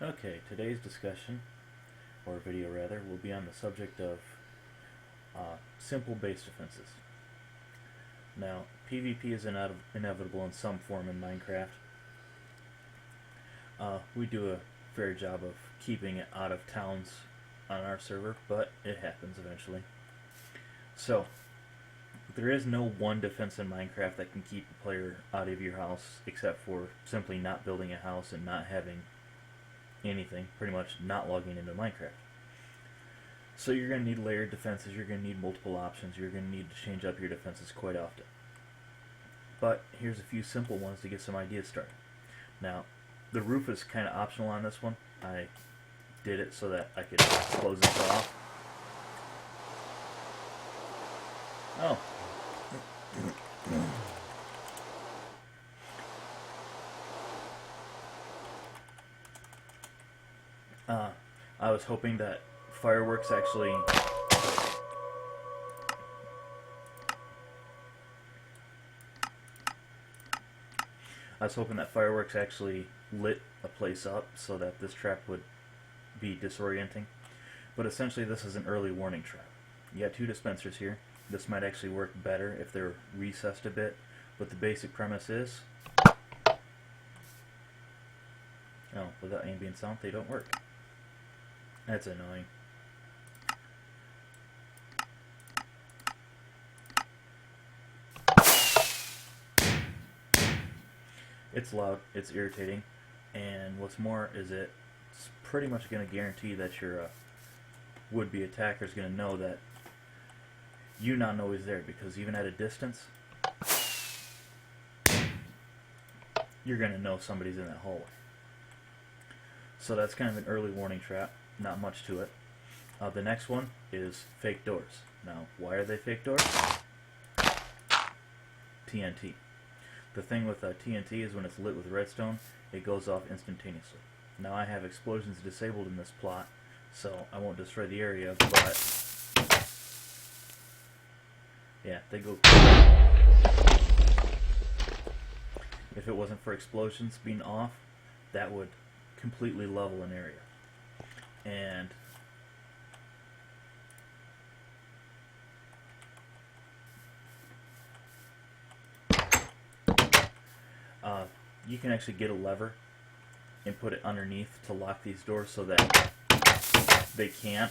Okay, today's discussion, or video rather, will be on the subject of simple base defenses. Now, PvP is inevitable in some form in Minecraft. We do a fair job of keeping it out of towns on our server, but it happens eventually. So, there is no one defense in Minecraft that can keep a player out of your house except for simply not building a house and not having anything, pretty much not logging into Minecraft. So you're going to need layered defenses, you're going to need multiple options, you're going to need to change up your defenses quite often. But here's a few simple ones to get some ideas started. Now, the roof is kind of optional on this one. I did it so that I could close this off. Oh. I was hoping that fireworks actually lit a place up so that this trap would be disorienting. But essentially this is an early warning trap. You got two dispensers here. This might actually work better if they're recessed a bit, but the basic premise is, without ambient sound they don't work. That's annoying. It's loud, it's irritating, and what's more is it's pretty much going to guarantee that your would-be attacker is going to know that you not know he's there, because even at a distance, you're going to know somebody's in that hallway. So that's kind of an early warning trap, not much to it. The next one is fake doors. Now, why are they fake doors? TNT. The thing with TNT is when it's lit with redstone, it goes off instantaneously. Now I have explosions disabled in this plot, so I won't destroy the area, but yeah, they go. If it wasn't for explosions being off, that would completely level an area. And you can actually get a lever and put it underneath to lock these doors so that they can't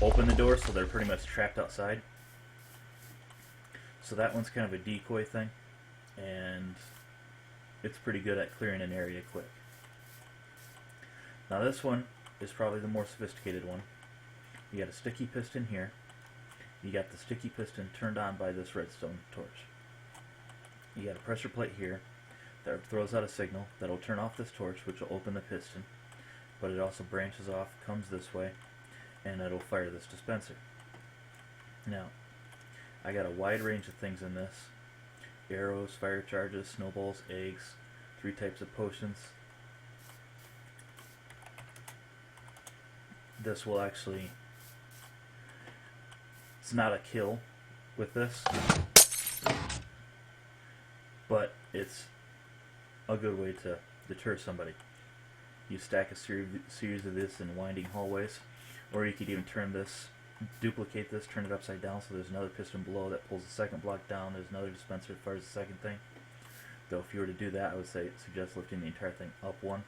open the door, so they're pretty much trapped outside. So that one's kind of a decoy thing, and it's pretty good at clearing an area quick. Now this one is probably the more sophisticated one. You got a sticky piston here. You got the sticky piston turned on by this redstone torch. You got a pressure plate here that throws out a signal that'll turn off this torch, which will open the piston, but it also branches off, comes this way, and it'll fire this dispenser. Now, I got a wide range of things in this. Arrows, fire charges, snowballs, eggs, 3 types of potions. This will actually, it's not a kill with this, but it's a good way to deter somebody. You stack a series of this in winding hallways, or you could even turn this, duplicate this, turn it upside down so there's another piston below that pulls the second block down, there's another dispenser that fires the second thing. Though if you were to do that, I would suggest lifting the entire thing up one,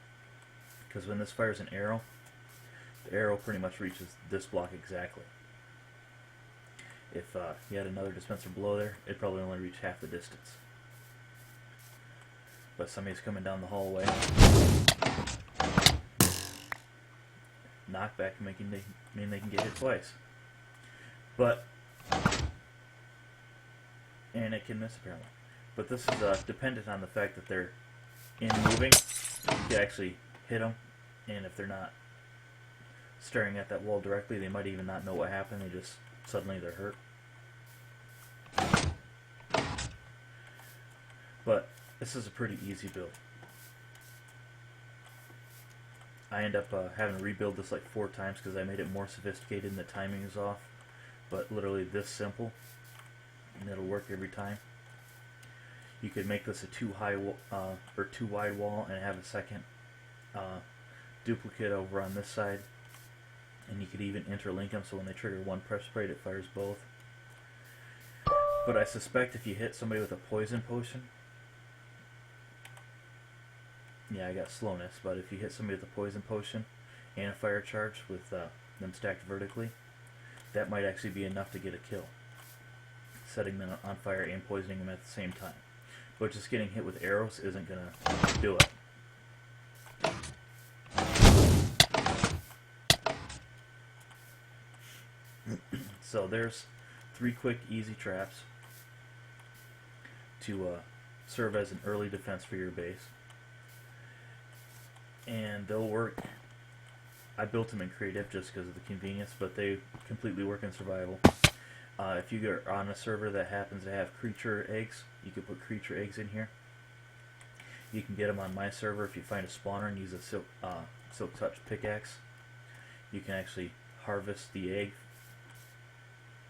because when this fires an arrow, the arrow pretty much reaches this block exactly. If you had another dispenser below there, it'd probably only reach half the distance. But somebody's coming down the hallway, knockback mean they can get hit twice. But, and it can miss apparently. But this is dependent on the fact that they're in moving. You can actually hit them, and if they're not staring at that wall directly, they might even not know what happened. They just suddenly they're hurt. But this is a pretty easy build. I end up having to rebuild this like 4 times because I made it more sophisticated and the timing is off. But literally this simple, and it'll work every time. You could make this a or too wide wall and have a second duplicate over on this side, and you could even interlink them so when they trigger one pressure spray it fires both. But I suspect if you hit somebody with a poison potion, yeah, I got slowness, but if you hit somebody with a poison potion and a fire charge with them stacked vertically, that might actually be enough to get a kill, setting them on fire and poisoning them at the same time. But just getting hit with arrows isn't going to do it. So there's 3 quick, easy traps to serve as an early defense for your base. And they'll work. I built them in creative just because of the convenience, but they completely work in survival. If you are on a server that happens to have creature eggs, you can put creature eggs in here. You can get them on my server if you find a spawner and use a silk touch pickaxe. You can actually harvest the egg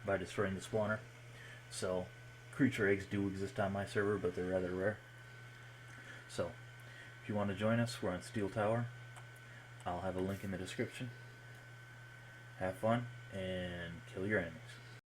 by destroying the spawner. So creature eggs do exist on my server, but they're rather rare. So if you want to join us, we're on Steel Tower. I'll have a link in the description. Have fun and kill your enemies.